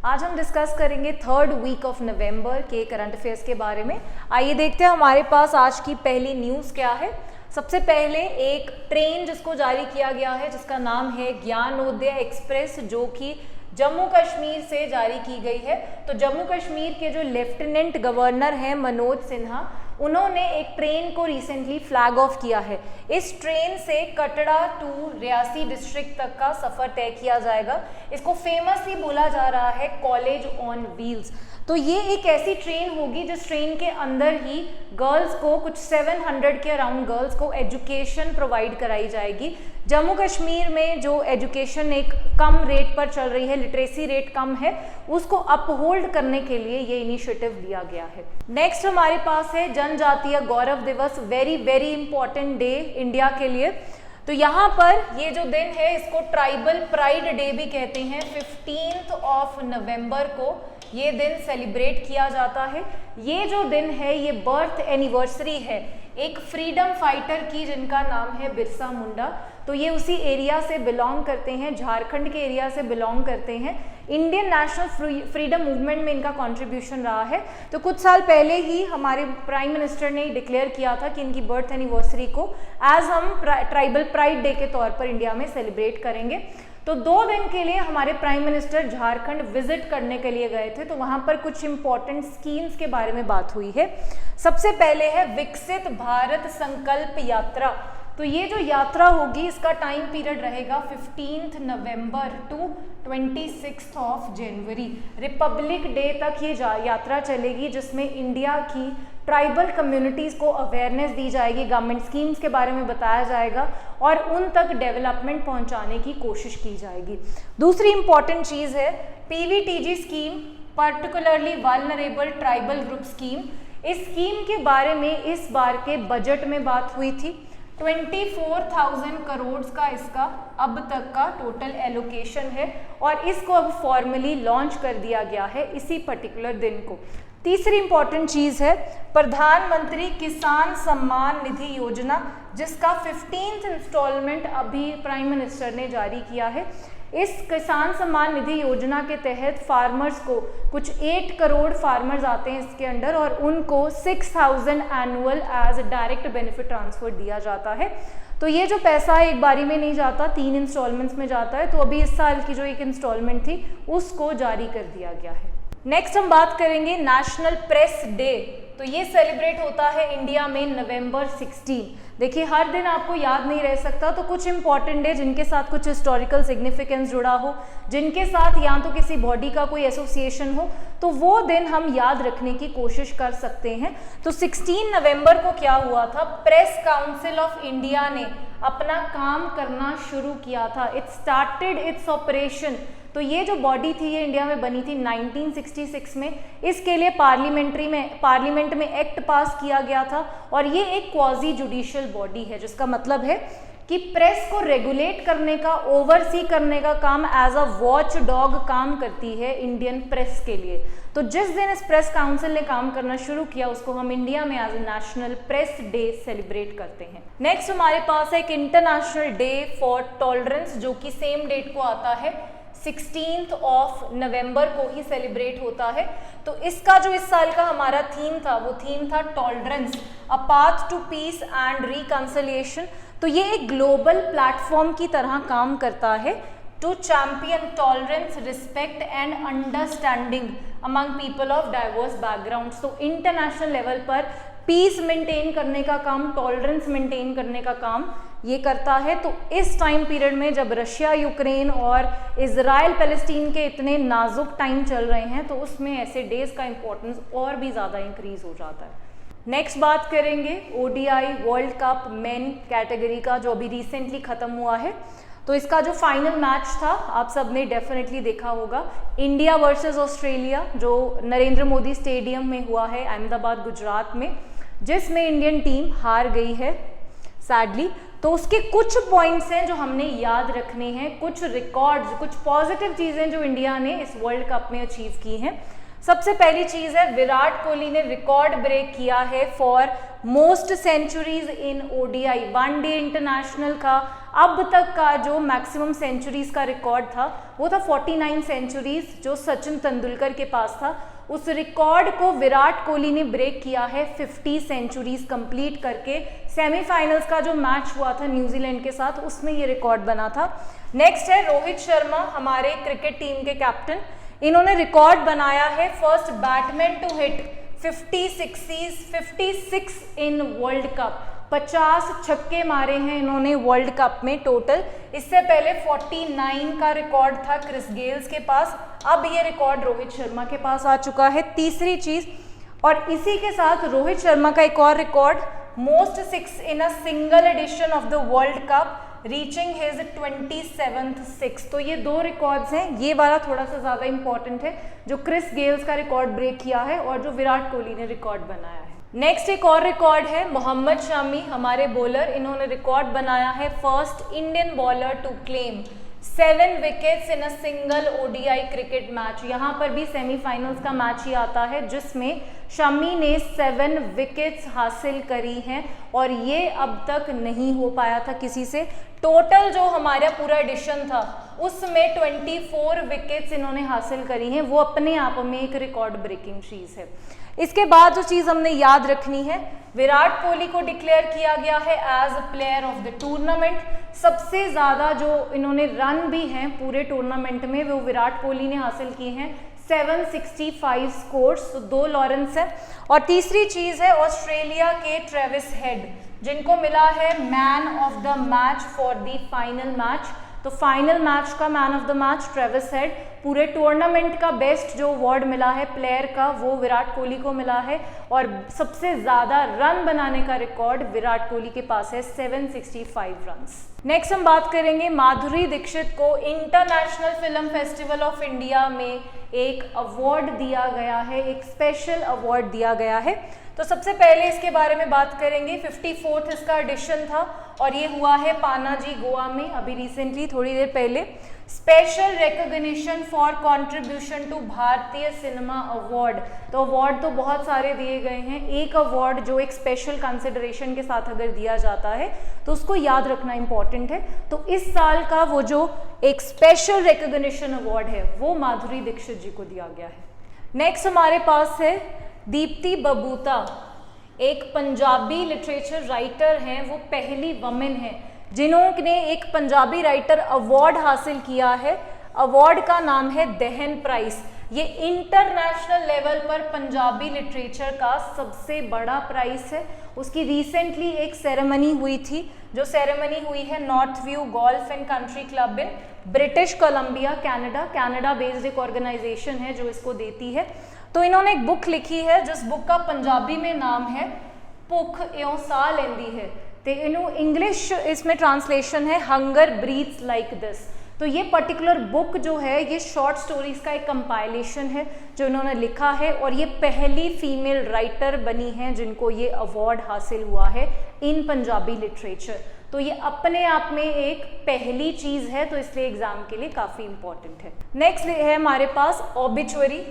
आज हम डिस्कस करेंगे थर्ड वीक ऑफ नवंबर के करंट अफेयर्स के बारे में। आइए देखते हैं हमारे पास आज की पहली न्यूज़ क्या है। सबसे पहले एक ट्रेन जिसको जारी किया गया है जिसका नाम है ज्ञानोदय एक्सप्रेस, जो कि जम्मू कश्मीर से जारी की गई है। तो जम्मू कश्मीर के जो लेफ्टिनेंट गवर्नर हैं मनोज सिन्हा, उन्होंने एक ट्रेन को रिसेंटली फ्लैग ऑफ किया है। इस ट्रेन से कटड़ा टू रियासी डिस्ट्रिक्ट तक का सफ़र तय किया जाएगा। इसको फेमसली बोला जा रहा है कॉलेज ऑन व्हील्स। तो ये एक ऐसी ट्रेन होगी जिस ट्रेन के अंदर ही गर्ल्स को, कुछ 700 के अराउंड गर्ल्स को एजुकेशन प्रोवाइड कराई जाएगी। जम्मू कश्मीर में जो एजुकेशन एक कम रेट पर चल रही है, लिटरेसी रेट कम है, उसको अपहोल्ड करने के लिए ये इनिशिएटिव लिया गया है। नेक्स्ट हमारे पास है जनजातीय गौरव दिवस, very very important day India के लिए। तो यहाँ पर ये जो दिन है इसको ट्राइबल प्राइड डे भी कहते हैं। 15 नवंबर को ये दिन सेलिब्रेट किया जाता है। ये जो दिन है ये बर्थ एनिवर्सरी है एक फ्रीडम फाइटर की जिनका नाम है बिरसा मुंडा। तो ये उसी एरिया से बिलोंग करते हैं, झारखंड के एरिया से बिलोंग करते हैं। इंडियन नेशनल फ्रीडम मूवमेंट में इनका कंट्रीब्यूशन रहा है। तो कुछ साल पहले ही हमारे प्राइम मिनिस्टर ने डिक्लेयर किया था कि इनकी बर्थ एनिवर्सरी को एज हम ट्राइबल प्राइड डे के तौर पर इंडिया में सेलिब्रेट करेंगे। तो 2 दिन के लिए हमारे प्राइम मिनिस्टर झारखंड विजिट करने के लिए गए थे। तो वहाँ पर कुछ इंपॉर्टेंट स्कीम्स के बारे में बात हुई है। सबसे पहले है विकसित भारत संकल्प यात्रा। तो ये जो यात्रा होगी इसका टाइम पीरियड रहेगा 15 नवंबर टू 26 जनवरी। रिपब्लिक डे तक ये यात्रा चलेगी, जिसमें इंडिया की ट्राइबल कम्युनिटीज़ को अवेयरनेस दी जाएगी, गवर्नमेंट स्कीम्स के बारे में बताया जाएगा और उन तक डेवलपमेंट पहुंचाने की कोशिश की जाएगी। दूसरी इंपॉर्टेंट चीज़ है PVTG scheme, particularly vulnerable tribal group scheme. इस स्कीम के बारे में इस बार के बजट में बात हुई थी। 24,000 करोड़ का इसका अब तक का टोटल एलोकेशन है और इसको अब फॉर्मली लॉन्च कर दिया गया है इसी पर्टिकुलर दिन को। तीसरी इंपॉर्टेंट चीज़ है प्रधानमंत्री किसान सम्मान निधि योजना, जिसका 15th इंस्टॉलमेंट अभी प्राइम मिनिस्टर ने जारी किया है। इस किसान सम्मान निधि योजना के तहत फार्मर्स को, कुछ 8 करोड़ फार्मर्स आते हैं इसके अंडर, और उनको 6,000 annual as direct benefit transfer दिया जाता है। तो ये जो पैसा है एक बारी में नहीं जाता, 3 इंस्टॉलमेंट्स में जाता है। तो अभी इस साल की जो एक इंस्टॉलमेंट थी उसको जारी कर दिया गया है। नेक्स्ट हम बात करेंगे नेशनल प्रेस डे। तो ये सेलिब्रेट होता है इंडिया में नवंबर 16। देखिए हर दिन आपको याद नहीं रह सकता, तो कुछ इंपॉर्टेंट डे जिनके साथ कुछ हिस्टोरिकल सिग्निफिकेंस जुड़ा हो, जिनके साथ या तो किसी बॉडी का कोई एसोसिएशन हो, तो वो दिन हम याद रखने की कोशिश कर सकते हैं। तो 16 नवंबर को क्या हुआ था, प्रेस काउंसिल ऑफ इंडिया ने अपना काम करना शुरू किया था। It started its operation. तो ये जो बॉडी थी ये इंडिया में बनी थी 1966 में। इसके लिए पार्लियामेंट में एक्ट पास किया गया था और ये एक क्वाजी जुडिशियल बॉडी है, जिसका मतलब है कि प्रेस को रेगुलेट करने का, ओवरसी करने का काम एज अ वॉच डॉग काम करती है इंडियन प्रेस के लिए। तो जिस दिन इस प्रेस काउंसिल ने काम करना शुरू किया उसको हम इंडिया में as a national press day celebrate करते हैं। नेक्स्ट हमारे पास है एक इंटरनेशनल डे फॉर टॉलरेंस, जो कि सेम डेट को आता है, 16 नवंबर को ही सेलिब्रेट होता है। तो इसका जो इस साल का हमारा थीम था वो थीम था tolerance, a path to peace and reconciliation. तो ये एक ग्लोबल प्लेटफॉर्म की तरह काम करता है to champion tolerance, respect and understanding among people of diverse backgrounds. तो इंटरनेशनल लेवल पर पीस मेंटेन करने का काम, टॉलरेंस मेंटेन करने का काम ये करता है। तो इस टाइम पीरियड में जब रशिया यूक्रेन और इजराइल पैलेस्टीन के इतने नाजुक टाइम चल रहे हैं, तो उसमें ऐसे डेज का इंपॉर्टेंस और भी ज़्यादा इंक्रीज हो जाता है। नेक्स्ट बात करेंगे ODI world cup main category का, जो अभी रिसेंटली ख़त्म हुआ है। तो इसका जो फाइनल मैच था आप सब ने डेफिनेटली देखा होगा, इंडिया वर्सेस ऑस्ट्रेलिया, जो नरेंद्र मोदी स्टेडियम में हुआ है अहमदाबाद गुजरात में, जिसमें इंडियन टीम हार गई है सैडली। तो उसके कुछ पॉइंट्स हैं जो हमने याद रखने हैं, कुछ रिकॉर्ड्स, कुछ पॉजिटिव चीज़ें जो इंडिया ने इस वर्ल्ड कप में अचीव की हैं। सबसे पहली चीज है विराट कोहली ने रिकॉर्ड ब्रेक किया है for most centuries in ODI, one day international का अब तक का जो मैक्सिमम सेंचुरीज का रिकॉर्ड था वो था 49 सेंचुरीज जो सचिन तेंदुलकर के पास था। उस रिकॉर्ड को विराट कोहली ने ब्रेक किया है 50 सेंचुरीज कंप्लीट करके। सेमीफाइनल्स का जो मैच हुआ था न्यूजीलैंड के साथ उसमें ये रिकॉर्ड बना था। नेक्स्ट है रोहित शर्मा, हमारे क्रिकेट टीम के कैप्टन, इन्होंने रिकॉर्ड बनाया है first batsman to hit 56 in world cup. 50 छक्के मारे हैं इन्होंने वर्ल्ड कप में टोटल। इससे पहले 49 का रिकॉर्ड था क्रिस गेल्स के पास, अब ये रिकॉर्ड रोहित शर्मा के पास आ चुका है। तीसरी चीज, और इसी के साथ रोहित शर्मा का एक और record, most 6 in a single edition of the world cup reaching his 27th 6। तो ये दो रिकॉर्ड्स हैं, ये वाला थोड़ा सा ज़्यादा इंपॉर्टेंट है जो क्रिस गेल्स का रिकॉर्ड ब्रेक किया है और जो विराट कोहली ने रिकॉर्ड बनाया है। नेक्स्ट एक और रिकॉर्ड है मोहम्मद शमी, हमारे बॉलर, इन्होंने रिकॉर्ड बनाया है first Indian bowler to claim 7 wickets in a single ODI cricket match. यहाँ पर भी सेमीफाइनल्स का मैच ही आता है जिसमें शमी ने 7 विकेट्स हासिल करी हैं और ये अब तक नहीं हो पाया था किसी से। टोटल जो हमारा पूरा एडिशन था उसमें 24 विकेट्स इन्होंने हासिल करी हैं, वो अपने आप में एक रिकॉर्ड ब्रेकिंग चीज़ है। इसके बाद जो चीज़ हमने याद रखनी है, विराट कोहली को डिक्लेयर किया गया है as a player of the tournament. सबसे ज़्यादा जो इन्होंने रन भी हैं पूरे टूर्नामेंट में वो विराट कोहली ने हासिल किए हैं, 765 स्कोर्स, तो 2 लॉरेंस है। और तीसरी चीज़ है ऑस्ट्रेलिया के ट्रेविस हेड, जिनको मिला है man of the match for the final match. तो फाइनल मैच का man of the match Travis head. पूरे टूर्नामेंट का बेस्ट जो अवार्ड मिला है प्लेयर का वो विराट कोहली को मिला है और सबसे ज़्यादा रन बनाने का रिकॉर्ड विराट कोहली के पास है, 765 रन्स। नेक्स्ट हम बात करेंगे माधुरी दीक्षित को international film festival of India में एक अवार्ड दिया गया है, एक स्पेशल अवार्ड दिया गया है। तो सबसे पहले इसके बारे में बात करेंगे, 54th इसका एडिशन था और ये हुआ है पानाजी गोवा में अभी रिसेंटली थोड़ी देर पहले। Special recognition for contribution to भारतीय सिनेमा अवार्ड। तो अवार्ड तो बहुत सारे दिए गए हैं, एक अवार्ड जो एक स्पेशल कंसिडरेशन के साथ अगर दिया जाता है तो उसको याद रखना इंपॉर्टेंट है। तो इस साल का वो जो एक स्पेशल रिकॉग्निशन अवार्ड है वो माधुरी दीक्षित जी को दिया गया है। नेक्स्ट हमारे पास है दीप्ति बबूता, एक पंजाबी लिटरेचर राइटर हैं, वो पहली वमेन हैं जिन्होंने एक पंजाबी राइटर अवार्ड हासिल किया है। अवार्ड का नाम है दहन प्राइज। ये इंटरनेशनल लेवल पर पंजाबी लिटरेचर का सबसे बड़ा प्राइज है। उसकी रिसेंटली एक सेरेमनी हुई थी, जो सेरेमनी हुई है north view golf and country club in British Columbia Canada based एक ऑर्गेनाइजेशन है जो इसको देती है। तो इन्होंने एक बुक लिखी है जिस बुक का पंजाबी में नाम है भुख एओ सा लेंदी है, तो इन्हों इंग्लिश इसमें ट्रांसलेशन है हंगर ब्रीथ्स लाइक दिस। तो ये पर्टिकुलर बुक जो है ये शॉर्ट स्टोरीज का एक कंपाइलेशन है जो इन्होंने लिखा है और ये पहली फीमेल राइटर बनी हैं जिनको ये अवार्ड हासिल हुआ है इन पंजाबी लिटरेचर। तो ये अपने आप में एक पहली चीज़ है, तो इसलिए एग्जाम के लिए काफ़ी इंपॉर्टेंट है। नेक्स्ट है हमारे पास ऑबिचुअरी।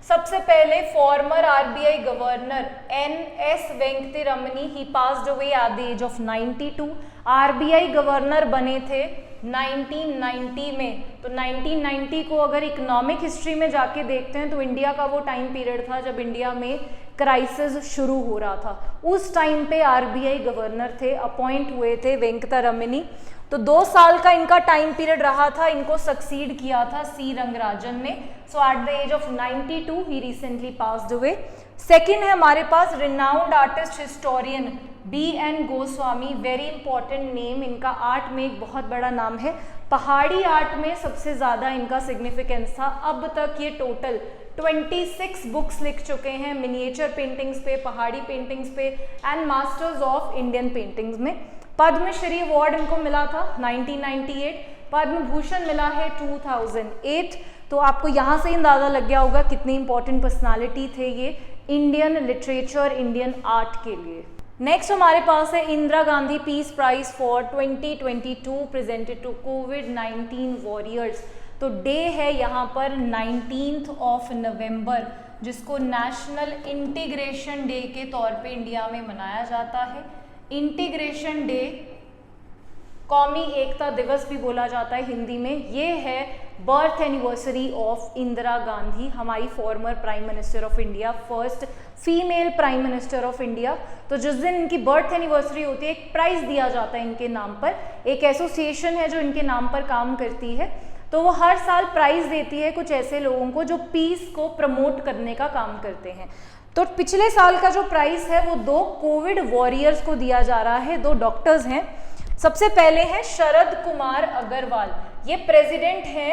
सबसे पहले former RBI governor N S. Venkataramani, he passed away at the age of 92। RBI governor बने थे 1990 में। तो 1990 को अगर इकोनॉमिक हिस्ट्री में जाके देखते हैं तो इंडिया का वो टाइम पीरियड था जब इंडिया में क्राइसिस शुरू हो रहा था। उस टाइम पे आरबीआई गवर्नर थे, अपॉइंट हुए थे वेंकटरमनी। तो 2 साल का इनका टाइम पीरियड रहा था, इनको सक्सीड किया था सी रंगराजन ने। So at the age of 92 he recently passed away. Second है हमारे पास renowned artist historian B N. Goswami, very important name, इनका आर्ट में एक बहुत बड़ा नाम है। पहाड़ी आर्ट में सबसे ज़्यादा इनका सिग्निफिकेंस था। अब तक ये टोटल 26 बुक्स लिख चुके हैं मिनिएचर पेंटिंग्स पे, पहाड़ी पेंटिंग्स पे and masters of Indian paintings में। पद्मश्री अवार्ड इनको मिला था 1998, पद्म भूषण मिला है 2008। तो आपको यहाँ से अंदाज़ा लग गया होगा कितनी इंपॉर्टेंट पर्सनालिटी थे ये इंडियन लिटरेचर, इंडियन आर्ट के लिए। नेक्स्ट हमारे पास है Indira Gandhi peace prize for 2022 presented to कोविड-19 वॉरियर्स। तो डे है यहाँ पर 19 नवंबर, जिसको नेशनल इंटीग्रेशन डे के तौर पे इंडिया में मनाया जाता है। इंटीग्रेशन डे, कौमी एकता दिवस भी बोला जाता है हिंदी में। ये है birth anniversary of Indira Gandhi, हमारी former prime minister of India, first female prime minister of India. तो जिस दिन इनकी बर्थ एनिवर्सरी होती है, एक प्राइज दिया जाता है इनके नाम पर। एक एसोसिएशन है जो इनके नाम पर काम करती है, तो वो हर साल प्राइज देती है कुछ ऐसे लोगों को जो पीस को प्रमोट करने का काम करते हैं। तो पिछले साल का जो प्राइज है वो 2 कोविड वॉरियर्स को दिया जा रहा है, 2 डॉक्टर्स हैं। सबसे पहले हैं शरद कुमार अग्रवाल, ये प्रेसिडेंट हैं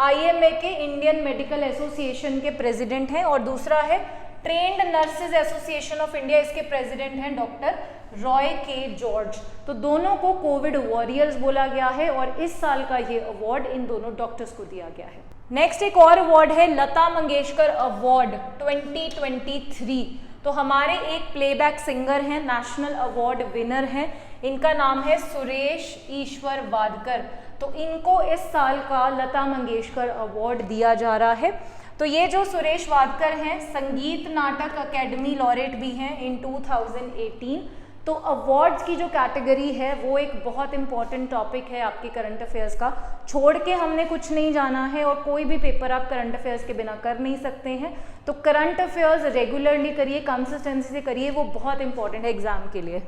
IMA के, इंडियन मेडिकल एसोसिएशन के प्रेसिडेंट हैं। और दूसरा है trend nurses association of India, इसके प्रेसिडेंट हैं डॉक्टर रॉय के जॉर्ज। तो दोनों को कोविड वॉरियर्स बोला गया है और इस साल का ये अवार्ड इन दोनों डॉक्टर्स को दिया गया है। नेक्स्ट एक और अवार्ड है लता मंगेशकर अवार्ड 2023। तो हमारे एक प्लेबैक सिंगर हैं, नेशनल अवार्ड विनर हैं, इनका नाम है सुरेश ईश्वर वाडकर। तो इनको इस साल का लता मंगेशकर अवार्ड दिया जा रहा है। तो ये जो सुरेश वाडकर हैं, संगीत नाटक अकेडमी लॉरेट भी हैं इन 2018। तो अवार्ड्स की जो कैटेगरी है वो एक बहुत इंपॉर्टेंट टॉपिक है आपके करंट अफेयर्स का। छोड़ के हमने कुछ नहीं जाना है और कोई भी पेपर आप करंट अफेयर्स के बिना कर नहीं सकते हैं। तो करंट अफेयर्स रेगुलरली करिए, कंसिस्टेंसी से करिए, वो बहुत इंपॉर्टेंट है एग्जाम के लिए।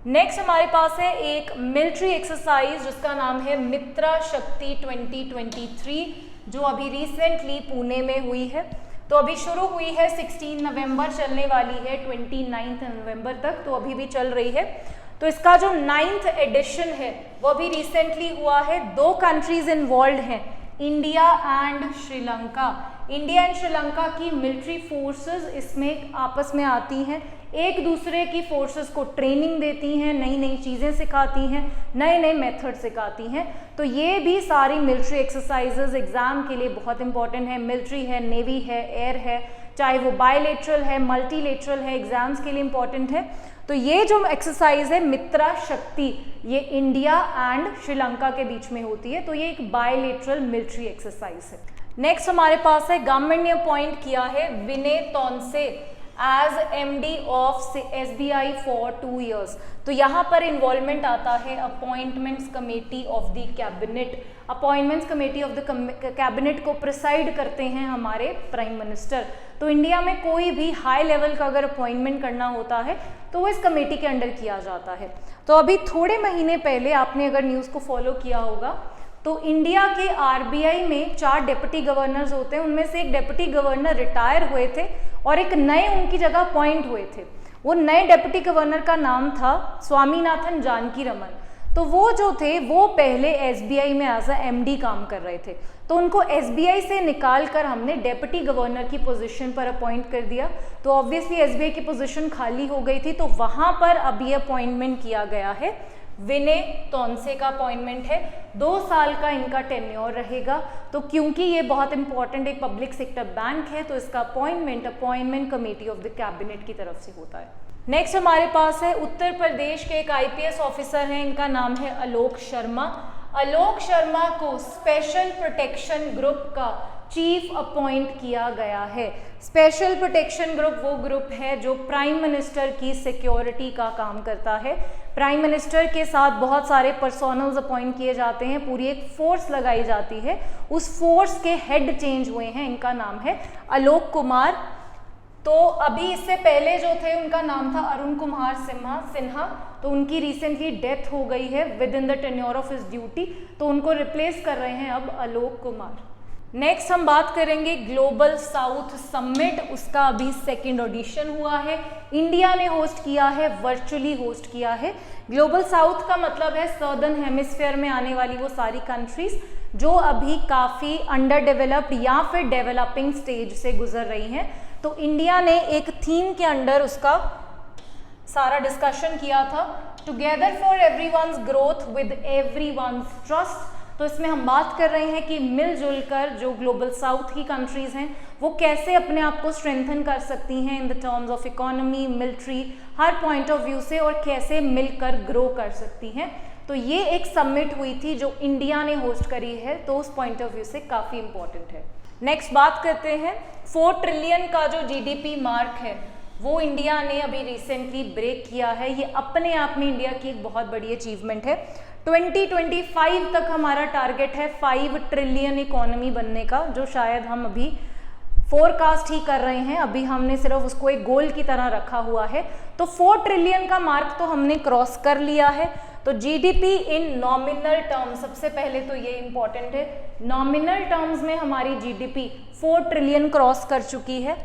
नेक्स्ट हमारे पास है एक मिलिट्री एक्सरसाइज जिसका नाम है मित्रा शक्ति 2023, जो अभी रिसेंटली पुणे में हुई है। तो अभी शुरू हुई है 16 नवंबर, चलने वाली है 29 नवंबर तक, तो अभी भी चल रही है। तो इसका जो 9th एडिशन है वो भी रिसेंटली हुआ है। 2 कंट्रीज इन्वॉल्व हैं, India and Sri Lanka. India and Sri Lanka की मिलिट्री फोर्सेस इसमें आपस में आती हैं, एक दूसरे की फोर्सेस को ट्रेनिंग देती हैं, नई नई चीज़ें सिखाती हैं, नए नए मेथड सिखाती हैं। तो ये भी सारी मिलिट्री एक्सरसाइजेज एग्जाम के लिए बहुत इंपॉर्टेंट है। मिलिट्री है, नेवी है, एयर है, चाहे वो बायलेटरल है, मल्टीलेटरल है, एग्जाम्स के लिए इंपॉर्टेंट है। तो ये जो एक्सरसाइज है मित्रा शक्ति, ये इंडिया एंड श्रीलंका के बीच में होती है। तो ये एक बायलेटरल मिलिट्री एक्सरसाइज है। नेक्स्ट हमारे पास है गवर्नमेंट ने अपॉइंट किया है Vinay Tonse as MD of SBI for 2 years। तो यहाँ पर इन्वॉल्वमेंट आता है appointments committee of the cabinet. Appointments committee of the cabinet को प्रिसाइड करते हैं हमारे प्राइम मिनिस्टर। तो इंडिया में कोई भी हाई लेवल का अगर अपॉइंटमेंट करना होता है तो वो इस कमेटी के अंडर किया जाता है। तो अभी थोड़े महीने पहले आपने अगर न्यूज़ को फॉलो किया होगा तो इंडिया के RBI में 4 डेप्यूटी गवर्नर्स होते हैं, उनमें से एक डेप्यूटी गवर्नर रिटायर हुए थे और एक नए उनकी जगह अपॉइंट हुए थे। वो नए डेप्यूटी गवर्नर का नाम था स्वामीनाथन जानकी रमन। तो वो जो थे वो पहले SBI में एज अ MD काम कर रहे थे, तो उनको SBI से निकाल कर हमने डेप्यूटी गवर्नर की पोजीशन पर अपॉइंट कर दिया। तो ऑब्वियसली SBI की पोजीशन खाली हो गई थी, तो वहाँ पर अब ये अपॉइंटमेंट किया गया है। विनय तोनसे का अपॉइंटमेंट है, 2 साल का इनका टेन्योर रहेगा। तो क्योंकि ये बहुत इंपॉर्टेंट एक पब्लिक सेक्टर बैंक है, तो इसका appointment committee of the cabinet की तरफ से होता है। नेक्स्ट हमारे पास है उत्तर प्रदेश के एक IPS ऑफिसर हैं, इनका नाम है आलोक शर्मा। आलोक शर्मा को स्पेशल प्रोटेक्शन ग्रुप का चीफ अपॉइंट किया गया है। स्पेशल प्रोटेक्शन ग्रुप वो ग्रुप है जो प्राइम मिनिस्टर की सिक्योरिटी का काम करता है। प्राइम मिनिस्टर के साथ बहुत सारे पर्सोनल्स अपॉइंट किए जाते हैं, पूरी एक फोर्स लगाई जाती है, उस फोर्स के हेड चेंज हुए हैं, इनका नाम है आलोक कुमार। तो अभी इससे पहले जो थे उनका नाम था अरुण कुमार सिन्हा, तो उनकी रिसेंटली डेथ हो गई है with in the tenure of his duty, तो उनको रिप्लेस कर रहे हैं अब आलोक कुमार। नेक्स्ट हम बात करेंगे ग्लोबल साउथ समिट, उसका अभी 2nd एडिशन हुआ है, इंडिया ने होस्ट किया है, वर्चुअली होस्ट किया है। ग्लोबल साउथ का मतलब है सदर्न हेमिस्फीयर में आने वाली वो सारी कंट्रीज जो अभी काफ़ी अंडर डेवलप्ड या फिर डेवलपिंग स्टेज से गुजर रही हैं। तो इंडिया ने एक थीम के अंडर उसका सारा डिस्कशन किया था, together for everyone's growth with everyone's trust. तो इसमें हम बात कर रहे हैं कि मिलजुल कर जो ग्लोबल साउथ की कंट्रीज हैं वो कैसे अपने आप को स्ट्रेंथन कर सकती हैं in the terms of economy, military, her point of view से, और कैसे मिलकर ग्रो कर सकती हैं। तो ये एक समिट हुई थी जो इंडिया ने होस्ट करी है, तो उस पॉइंट ऑफ व्यू से काफ़ी इंपॉर्टेंट है। नेक्स्ट बात करते हैं 4 ट्रिलियन का जो जीडीपी मार्क है वो इंडिया ने अभी रिसेंटली ब्रेक किया है। ये अपने आप में इंडिया की एक बहुत बड़ी अचीवमेंट है। 2025 तक हमारा टारगेट है 5 ट्रिलियन इकोनॉमी बनने का, जो शायद हम अभी फोरकास्ट ही कर रहे हैं, अभी हमने सिर्फ उसको एक गोल की तरह रखा हुआ है। तो 4 ट्रिलियन का मार्क तो हमने क्रॉस कर लिया है। तो जीडीपी इन नॉमिनल टर्म्स, सबसे पहले तो ये इंपॉर्टेंट है, नॉमिनल टर्म्स में हमारी जीडीपी 4 ट्रिलियन क्रॉस कर चुकी है।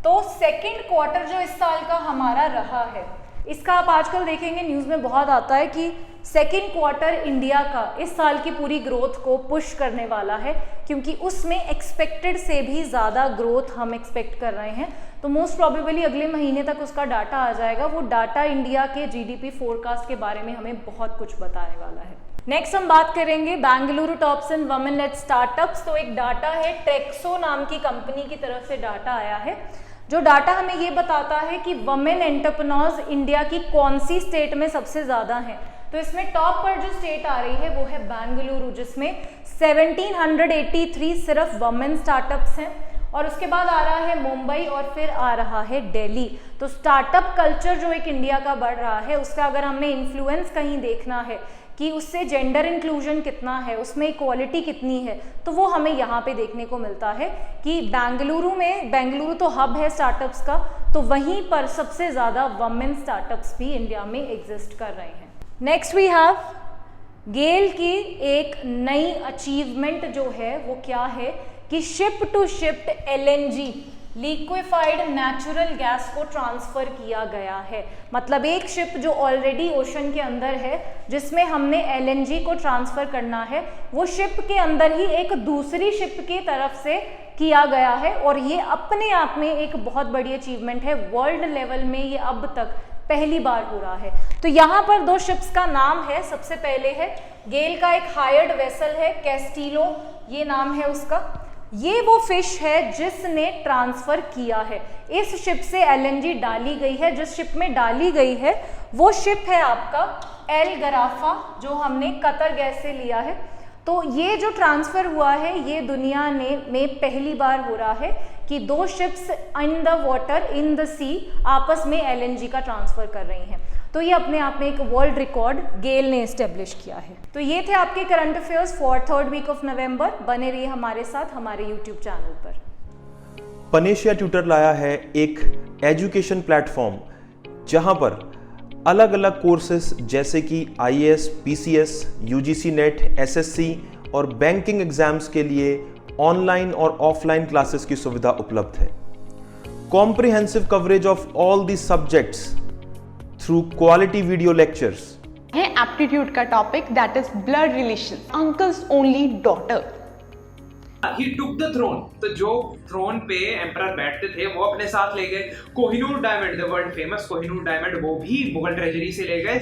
तो सेकेंड क्वार्टर जो इस साल का हमारा रहा है, इसका आप आजकल देखेंगे न्यूज़ में बहुत आता है कि सेकेंड क्वार्टर इंडिया का इस साल की पूरी ग्रोथ को पुश करने वाला है, क्योंकि उसमें एक्सपेक्टेड से भी ज़्यादा ग्रोथ हम एक्सपेक्ट कर रहे हैं। तो मोस्ट प्रोबेबली अगले महीने तक उसका डाटा आ जाएगा। वो डाटा इंडिया के जीडीपी फोरकास्ट के बारे में हमें बहुत कुछ बताने वाला है। नेक्स्ट हम बात करेंगे बेंगलुरु टॉप्स इन वुमेन लेड स्टार्टअप्स। तो एक डाटा है, टेक्सो नाम की कंपनी की तरफ से डाटा आया है, जो डाटा हमें ये बताता है कि वुमेन एंटरप्रेन्योर्स इंडिया की कौन सी स्टेट में सबसे ज़्यादा हैं। तो इसमें टॉप पर जो स्टेट आ रही है वो है बेंगलुरु, जिसमें 1783 सिर्फ वुमेन स्टार्टअप्स हैं, और उसके बाद आ रहा है मुंबई और फिर आ रहा है दिल्ली। तो स्टार्टअप कल्चर जो एक इंडिया का बढ़ रहा है, उसका अगर हमने इन्फ्लुएंस कहीं देखना है कि उससे जेंडर इंक्लूजन कितना है, उसमें इक्वालिटी कितनी है, तो वो हमें यहाँ पे देखने को मिलता है कि बेंगलुरु तो हब है स्टार्टअप्स का, तो वहीं पर सबसे ज़्यादा वुमेन स्टार्टअप्स भी इंडिया में एग्जिस्ट कर रहे हैं। नेक्स्ट वी हैव गेल की एक नई अचीवमेंट जो है वो क्या है कि ship to ship LNG liquefied natural gas को ट्रांसफ़र किया गया है। मतलब एक शिप जो ऑलरेडी ओशन के अंदर है, जिसमें हमने एलएनजी को ट्रांसफ़र करना है, वो शिप के अंदर ही एक दूसरी शिप की तरफ से किया गया है, और ये अपने आप में एक बहुत बड़ी अचीवमेंट है। वर्ल्ड लेवल में ये अब तक पहली बार हो रहा है। तो यहाँ पर 2 शिप्स का नाम है। सबसे पहले है गेल का एक हायर्ड वेसल है, कैस्टिलो ये नाम है उसका। ये वो फिश है जिसने ट्रांसफ़र किया है। इस शिप से एलएनजी डाली गई है। जिस शिप में डाली गई है वो शिप है आपका एल गराफा, जो हमने कतर गैस से लिया है। तो ये जो ट्रांसफ़र हुआ है ये दुनिया में पहली बार हो रहा है कि 2 ships in the water in the sea आपस में एलएनजी का ट्रांसफ़र कर रही हैं। तो ये अपने आप में एक वर्ल्ड रिकॉर्ड गेल ने इस्टेब्लिश किया है। तो ये थे आपके current affairs for 3rd week of November. बने रहिए हमारे साथ हमारे यूट्यूब चैनल पर। पनेशिया ट्यूटर लाया है एक एजुकेशन प्लेटफॉर्म जहां पर अलग अलग कोर्सेस जैसे कि IAS, PCS, UGC net, SSC और बैंकिंग एग्जाम्स के लिए ऑनलाइन और ऑफलाइन क्लासेस की सुविधा उपलब्ध है। Comprehensive coverage of all the subjects through quality video lectures है। एप्टीट्यूड का topic that is blood relation, uncles only daughter. He took the throne. तो जो थ्रोन पे एम्परर बैठते थे वो अपने साथ ले गए। Kohinoor diamond, the world famous Kohinoor diamond, वो भी मुगल ट्रेजरी से ले गए।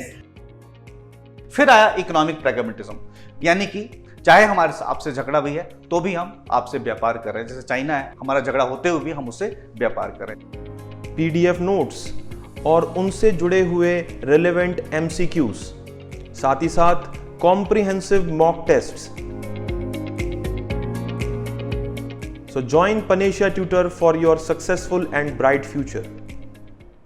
फिर आया इकोनॉमिक प्रैग्मेटिज्म, यानी कि चाहे हमारे आपसे झगड़ा भी है तो भी हम आपसे व्यापार कर रहे हैं। जैसे चाइना है, हमारा झगड़ा होते हुए भी हम उससे व्यापार कर रहे हैं। पीडीएफ नोट्स और उनसे जुड़े हुए रिलेवेंट एमसीक्यूज, साथ ही साथ comprehensive mock tests. So join Panesia Tutor for your successful and bright future.